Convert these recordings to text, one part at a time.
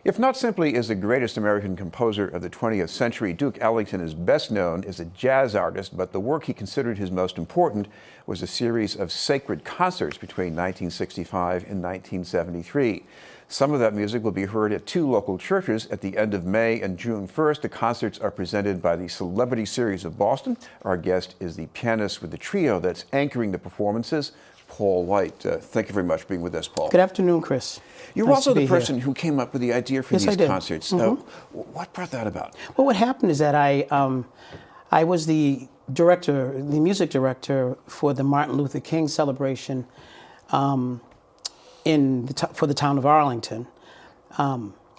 If not simply as the greatest American composer of the 20th century, Duke Ellington is best known as a jazz artist, but the work he considered his most important was a series of sacred concerts between 1965 and 1973. Some of that music will be heard at two local churches at the end of May and June 1st. The concerts are presented by the Celebrity Series of Boston. Our guest is the pianist with the trio that's anchoring the performances, Paul White. Thank you very much for being with us, Paul. Good afternoon, Chris. You're nice also the person here. who came up with the idea for Yes, these I did. concerts. What brought that about? Well, what happened is that I was the director, the music director for the Martin Luther King celebration for the town of Arlington.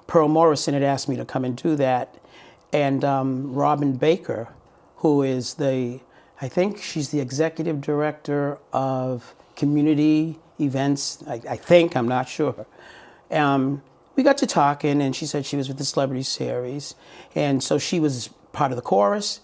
Pearl Morrison had asked me to come and do that, and Robin Baker, who is I think she's the executive director of community events, I think, I'm not sure. We got to talking, and she said she was with the Celebrity Series, and so she was part of the chorus,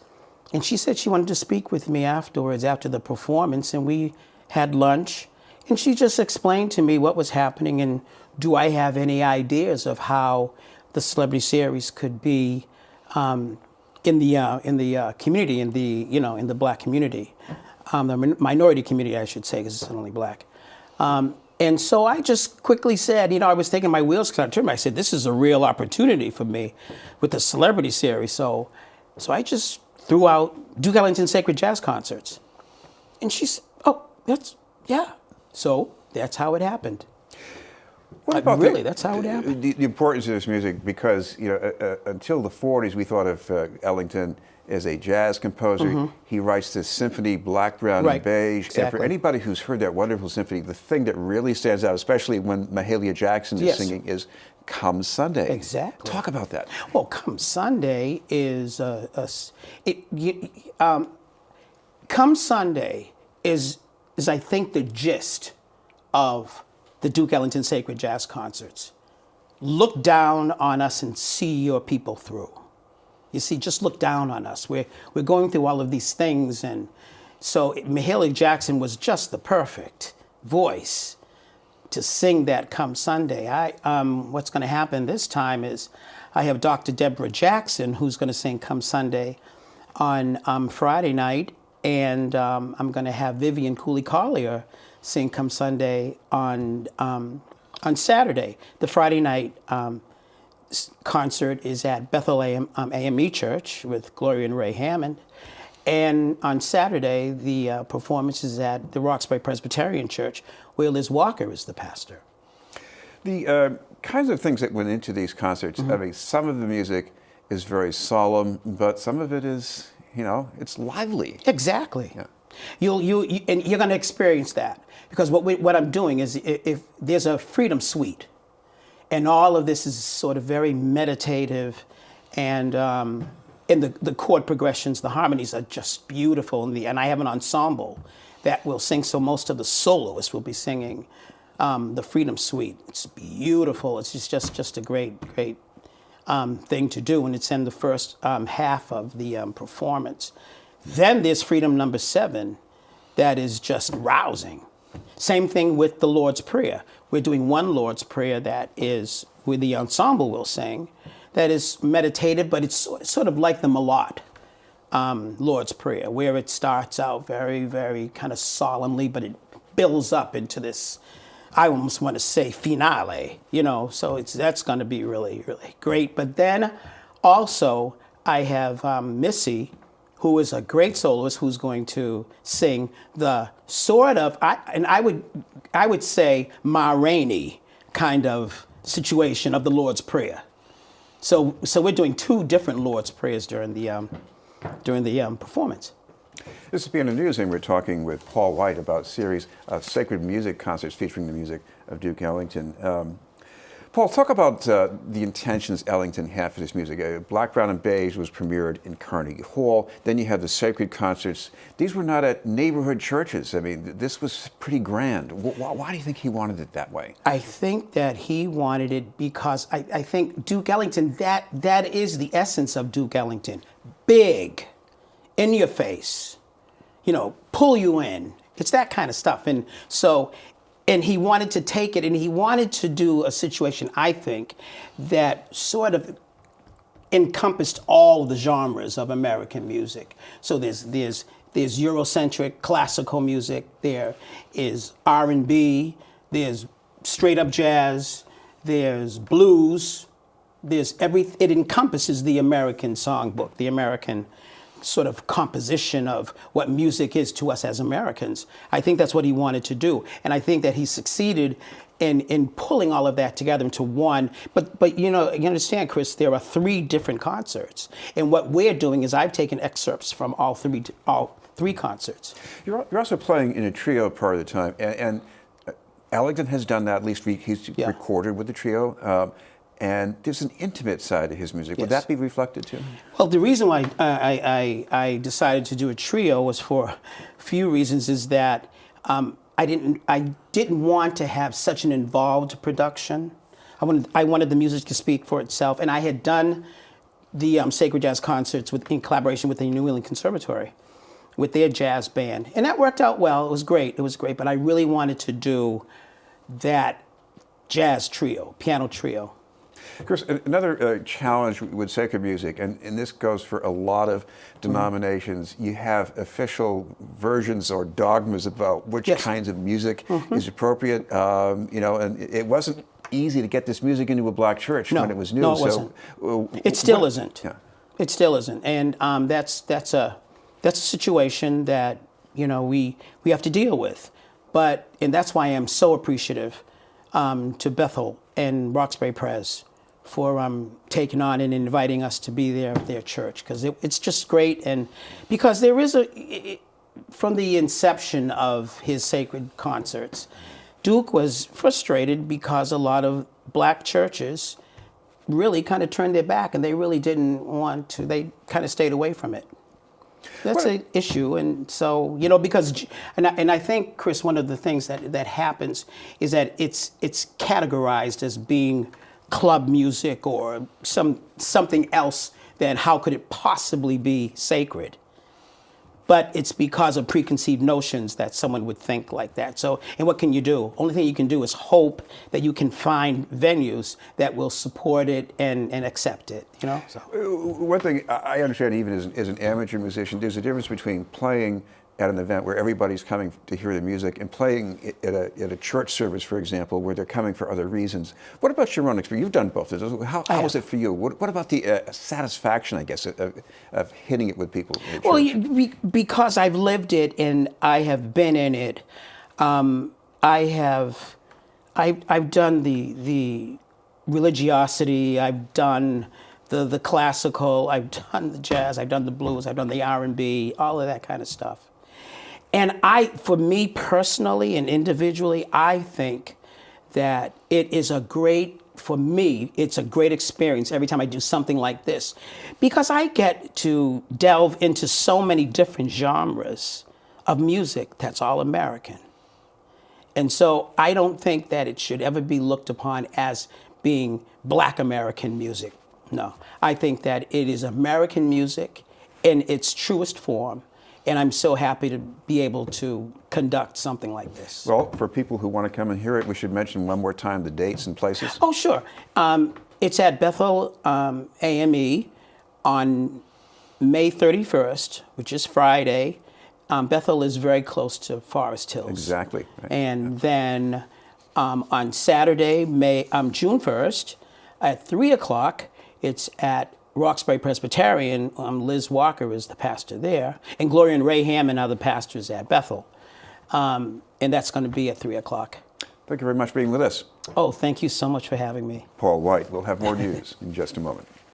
and she said she wanted to speak with me afterwards, after the performance, and we had lunch, and she just explained to me what was happening, and do I have any ideas of how the Celebrity Series could be in the community, in the Black community, the minority community, I should say, because it's not only Black. And so I just quickly said, I was thinking my wheels kind of turned. I said, this is a real opportunity for me with the Celebrity Series. So I just threw out Duke Ellington Sacred Jazz Concerts. And she said, oh, yeah. So that's how it happened. What about that's how it happened. The importance of this music, because until the 40s we thought of Ellington as a jazz composer. Mm-hmm. He writes this symphony, Black, Brown, and Beige. Exactly. And for anybody who's heard that wonderful symphony, the thing that really stands out, especially when Mahalia Jackson is singing, is Come Sunday. Exactly. Talk about that. Well, Come Sunday is Come Sunday is I think the gist of the Duke Ellington Sacred Jazz Concerts. Look down on us and see your people through. You see, just look down on us. We're going through all of these things, and so Mahalia Jackson was just the perfect voice to sing that Come Sunday. What's going to happen this time is I have Dr. Deborah Jackson, who's going to sing Come Sunday on Friday night, and I'm going to have Vivian Cooley-Collier sing Come Sunday on Saturday. The Friday night concert is at Bethel AME Church with Gloria and Ray Hammond. And on Saturday, the performance is at the Roxbury Presbyterian Church, where Liz Walker is the pastor. The kinds of things that went into these concerts, I mean, some of the music is very solemn, but some of it is, it's lively. Exactly. Yeah. And you're going to experience that, because what I'm doing is, if there's a freedom suite, and all of this is sort of very meditative, and the chord progressions, the harmonies are just beautiful, and I have an ensemble that will sing. So most of the soloists will be singing the freedom suite. It's beautiful. It's just a great thing to do, and it's in the first half of the performance. Then there's Freedom Number 7, that is just rousing. Same thing with the Lord's Prayer. We're doing one Lord's Prayer that is, where the ensemble will sing, that is meditative, but it's sort of like the Malott Lord's Prayer, where it starts out very, very kind of solemnly, but it builds up into this, I almost want to say, finale, so that's going to be really, really great. But then also I have Missy, who is a great soloist, who's going to sing the sort of, I would say, Ma Rainey kind of situation of the Lord's Prayer. So we're doing two different Lord's Prayers during the performance. This is Piano News, and we're talking with Paul White about a series of sacred music concerts featuring the music of Duke Ellington. Paul, talk about the intentions Ellington had for this music. Black, Brown, and Beige was premiered in Carnegie Hall. Then you have the sacred concerts. These were not at neighborhood churches. I mean, this was pretty grand. Why do you think he wanted it that way? I think that he wanted it because I think Duke Ellington, that is the essence of Duke Ellington. Big, in your face, pull you in. It's that kind of stuff. And so And he wanted to take it, and he wanted to do a situation, I think, that sort of encompassed all the genres of American music. So there's Eurocentric classical music, there is R&B, there's straight up jazz, there's blues, it encompasses the American songbook, the American sort of composition of what music is to us as Americans. I think that's what he wanted to do. And I think that he succeeded in pulling all of that together into one. But you understand, Chris, there are 3 different concerts. And what we're doing is I've taken excerpts from all three concerts. You're also playing in a trio part of the time. And Ellington has done that, at least he's recorded with the trio. And there's an intimate side to his music. Would that be reflected too? Well, the reason why I decided to do a trio was for a few reasons. Is that I didn't want to have such an involved production. I wanted the music to speak for itself, and I had done the Sacred Jazz concerts in collaboration with the New England Conservatory, with their jazz band, and that worked out well. It was great. But I really wanted to do that jazz trio, piano trio. Chris, another challenge with sacred music, and this goes for a lot of denominations, you have official versions or dogmas about which kinds of music is appropriate, and it wasn't easy to get this music into a black church when it was new. No, it wasn't. It still isn't. Yeah. It still isn't, and that's a situation that we have to deal with, and that's why I'm so appreciative to Bethel and Roxbury Pres for taking on and inviting us to be their church, because it's just great. And because there is from the inception of his sacred concerts, Duke was frustrated because a lot of black churches really kind of turned their back, and they really didn't want to. They kind of stayed away from it. That's an issue, and so because I think, Chris, one of the things that happens is that it's categorized as being club music or something else. Then how could it possibly be sacred? But it's because of preconceived notions that someone would think like that. So, and what can you do? Only thing you can do is hope that you can find venues that will support it and accept it. So. One thing I understand, even as an amateur musician, there's a difference between playing at an event where everybody's coming to hear the music and playing at a church service, for example, where they're coming for other reasons. What about your own experience? You've done both of those. How was it for you? What about the satisfaction, I guess, of hitting it with people? Well, because I've lived it and I have been in it, I've done the religiosity, I've done the classical, I've done the jazz, I've done the blues, I've done the R&B, all of that kind of stuff. And for me personally and individually, I think that it's a great experience every time I do something like this, because I get to delve into so many different genres of music that's all American. And so I don't think that it should ever be looked upon as being Black American music. No, I think that it is American music in its truest form. And I'm so happy to be able to conduct something like this. Well, for people who want to come and hear it, we should mention one more time the dates and places. Oh, sure. It's at Bethel AME on May 31st, which is Friday. Bethel is very close to Forest Hills. Exactly. Right. And then on Saturday, June 1st, at 3 o'clock, it's at Roxbury Presbyterian. Liz Walker is the pastor there, and Gloria and Ray Hammond are the pastors at Bethel. And that's going to be at 3 o'clock. Thank you very much for being with us. Oh, thank you so much for having me. Paul White. We'll have more news in just a moment.